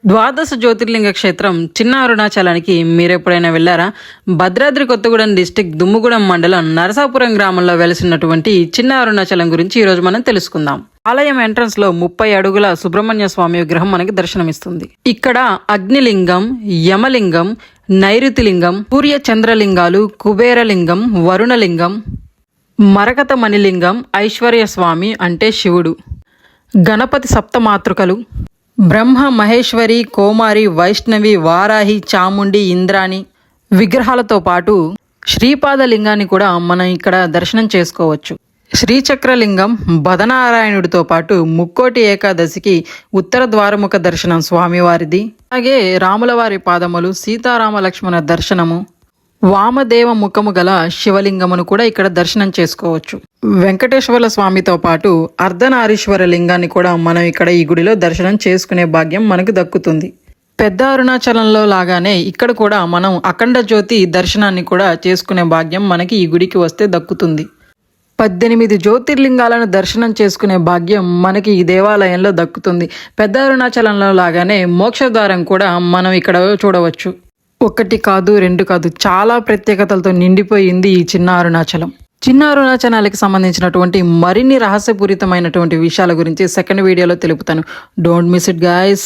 ద్వాదశ జ్యోతిర్లింగ క్షేత్రం చిన్న అరుణాచలానికి మీరెప్పుడైనా వెళ్లారా? భద్రాద్రి కొత్తగూడెం డిస్టిక్ దుమ్ముగూడెం మండలం నరసాపురం గ్రామంలో వెలిసినటువంటి చిన్న అరుణాచలం గురించి ఈరోజు మనం తెలుసుకుందాం. ఆలయం ఎంట్రన్స్ లో 30 అడుగుల సుబ్రహ్మణ్య స్వామి విగ్రహం మనకి దర్శనమిస్తుంది. ఇక్కడ అగ్నిలింగం, యమలింగం, నైరుతిలింగం, సూర్య చంద్రలింగాలు, కుబేరలింగం, వరుణలింగం, మరకత మణిలింగం, ఐశ్వర్య స్వామి అంటే శివుడు, గణపతి సప్తమాతృకలు, బ్రహ్మ, మహేశ్వరి, కోమారి, వైష్ణవి, వారాహి, చాముండి, ఇంద్రాణి విగ్రహాలతో పాటు శ్రీపాదలింగాన్ని కూడా మనం ఇక్కడ దర్శనం చేసుకోవచ్చు. శ్రీచక్రలింగం, బదనారాయణుడితో పాటు ముక్కోటి ఏకాదశికి ఉత్తర ద్వారముఖ దర్శనం స్వామివారిది. అలాగే రాములవారి పాదములు, సీతారామ లక్ష్మణ దర్శనము, వామదేవ ముఖము గల శివలింగమును కూడా ఇక్కడ దర్శనం చేసుకోవచ్చు. వెంకటేశ్వర స్వామితో పాటు అర్ధనారీశ్వర లింగాన్ని కూడా మనం ఇక్కడ ఈ గుడిలో దర్శనం చేసుకునే భాగ్యం మనకు దక్కుతుంది. పెద్ద అరుణాచలంలో లాగానే ఇక్కడ కూడా మనం అఖండ జ్యోతి దర్శనాన్ని కూడా చేసుకునే భాగ్యం మనకి ఈ గుడికి వస్తే దక్కుతుంది. 18 జ్యోతిర్లింగాలను దర్శనం చేసుకునే భాగ్యం మనకి ఈ దేవాలయంలో దక్కుతుంది. పెద్ద అరుణాచలంలో లాగానే మోక్షద్వారం కూడా మనం ఇక్కడ చూడవచ్చు. 1 కాదు 2 కాదు, చాలా ప్రత్యేకతలతో నిండిపోయింది ఈ చిన్న అరుణాచలం. చిన్న అరుణాచలానికి సంబంధించినటువంటి మరిన్ని రహస్యపూరితమైనటువంటి విషయాల గురించి సెకండ్ వీడియోలో తెలుపుతాను. Don't miss it guys.